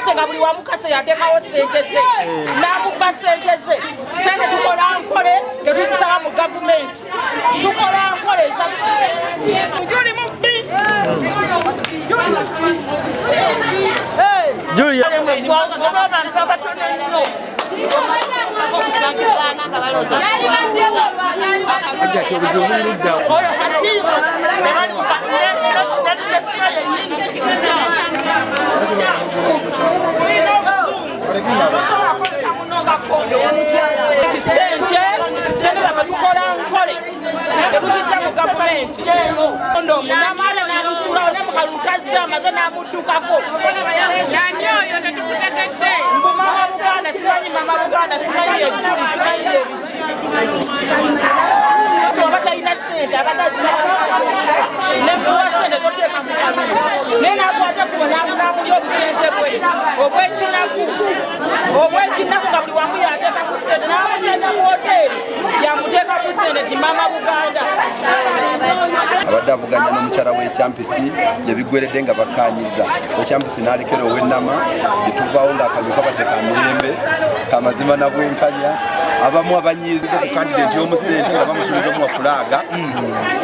Senga buli wamukase yatekawo sente ze namuba sente ze sente tukola nkole tetuzisaba mu gavumenti tukola nkole Juli mubbi Julia abadde avuganya n'omukyala w'ekyambisi yebigweredde nga bakkaanyiza ekyambisi n'alekera ow'ennama netuvaawo ng'akalulu kabadde ka mirembe kamazima na bwenkanya abamu abanyiizidde ku kandidenti y'omusente nga bamusuubiza omuwa fulaaga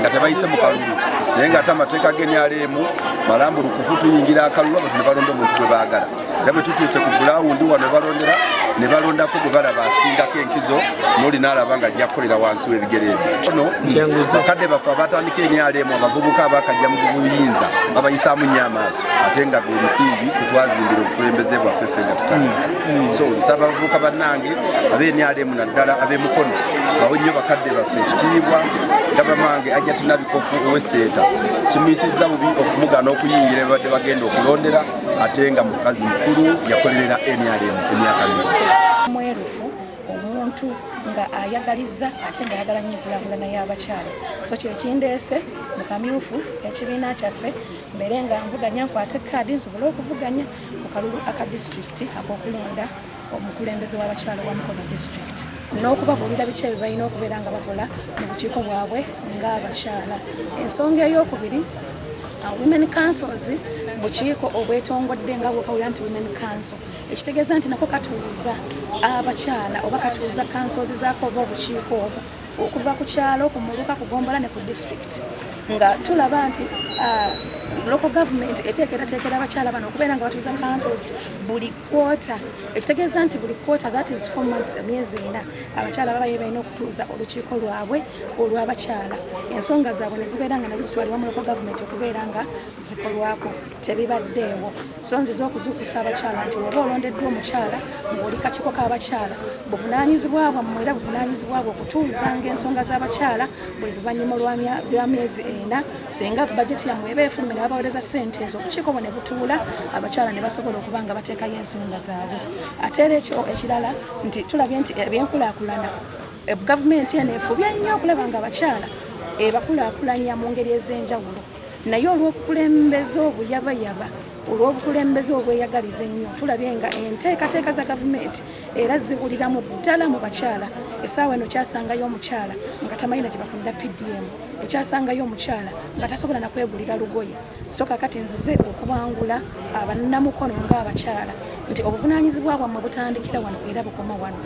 nga tebayise mu kalulu naye ng'ate amateeka g'enyaleemu malambulukufu tuyingira akalulu abantu ne balonda omuntu gwe baagala era bwe tutuuse ku bulawundi wano balondera ne balondako gwe balaba asingako enkizo n'oli n'alaba nga ajja kukolera wansi w'ebigere ebyo ono bakadde baffe abatandika enyaleemu abavubuka abakajja mu buyinza babayisaamu nnyo amaaso ate nga gwe musingi kutwazimbira obukulembeze bwaffe ffe nga tutandika so nsaba abavubuka bannange ab'enyaleemu naddala ab'emukono bawe nnyo bakadde baffe ekitiibwa nga bamange ajja tinabikofu ow'esseeta kimuyisizza bubi okumugana okuyingira ebadde bagenda okulondera ate nga mukazi mukulu yakolerera NRM emyaka mingi mwerufu omuntu nga ayagaliza ate nga ayagala nnyo enkulaakulana y'abakyala so kyekindeese mu kamyufu ekibiina kyaffe mbere nga nvuganya nkwate kaadi nsobole okuvuganya ku kalulu aka disitulikiti ak'okulonda omukulembeze w'abakyala wa Mukono district n'okubabuulira biki ebyo balina okubeera nga bakola mu bukiiko bwabwe ng'abakyala. Ensonga ey'okubiri women councils bukiiko obwetongodde nga bwekawulira nti women council ekitegeeza nti nako katuuza abakyala oba katuuza councils zaako oba obukiiko obwo okuva ku kyalo kumuluka kugombola ne ku district nga tulaba nti local government eteekerateekera abakyala bano okubeera nga batuuza councils buli kwota ekitegeeza nti buli kwota that is 4 months emyezi 4 abakyala babaye balina okutuuza olukiiko lwabwe olw'abakyala ensonga zaabwe ne zibeera nga nazo zitwalibwa mu local government okubeera nga zikolwako tebibaddeewo so nziza okuzuukusa abakyala nti oba olondeddwa omukyala ng'oli kakiiko k'abakyala buvunaanyizibwa bwammwe era buvunaanyizibwa bwe okutuuzanga ensonga z'abakyala buli luvannyuma lwa myezi 4 singa bajeti yammwe eba efulumira babaweereza ssente ezo obukiiko bwe ne butuula abakyala ne basobola okuba nga bateekayo ensonga zaabwe ate era ekyo ekirala nti tulabye nti ebyenkulaakulana gavumenti eno efubye nnyo okulaba nga abakyala ebakulaakulanya mu ngeri ez'enjawulo naye olw'obukulembeze obuyabayaba olw'obukulembeze obweyagaliza ennyo tulabye nga enteekateeka za gavumenti era zibuliramu ddala mu bakyala essaawa eno kyasangayo omukyala nga tamalina gye bafunira PDM ekyasangayo omukyala nga tasobola nakwegulira lugoye so kakati nzize okubangula abannamukono ng'abakyala nti obuvunaanyizibwa bwammwe butandikira wano era bukoma wano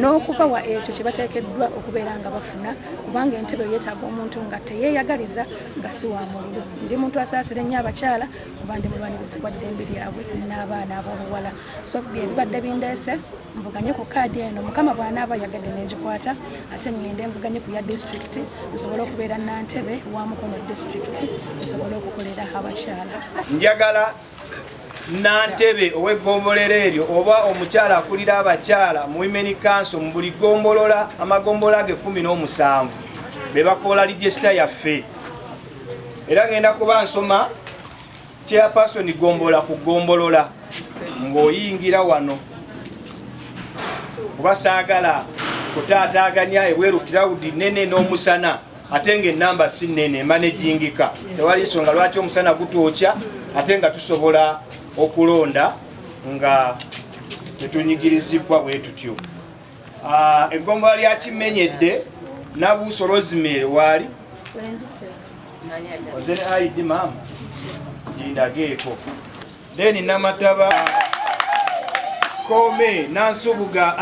n'okubawa ekyo kye bateekeddwa okubeera nga bafuna kubanga entebe yeetaaga omuntu nga teyeeyagaliza nga si wa mululu ndi muntu asaasira ennyo abakyala kuba ndi mulwanirizi wa ddembe lyabwe n'abaana ab'obuwala so bye bibadde bindeese nvuganye ku kaadi eno mukama bw'anaaba yagadde n'engikwata ate ngende nvuganye ku ya disitulikiti nsobole okubeera Nantebe wa Mukono disitulikiti nsobole okukolera abakyala. Njagala Nantebe ow'eggombolero eryo oba omukyala akulira abakyala mu Women Council mu buli ggombolola amagombolola ge 17 be bakola register yaffe era ngenda kuba nsoma chairperson gombola ku ggombolola ng'oyingira wano kuba saagala kutaataaganya ebweru kirawudi nene n'omusana ate ng'ennamba si nnene managingika tewali nsonga lwaki omusana gutookya ate nga tusobola okulonda nga tetunyigirizibwa bwe tutyo. Eggombola lya Kimenyedde Nabuuso Rosemary waali ozene ID mama jindageeko then Namataba Kome Nansubuga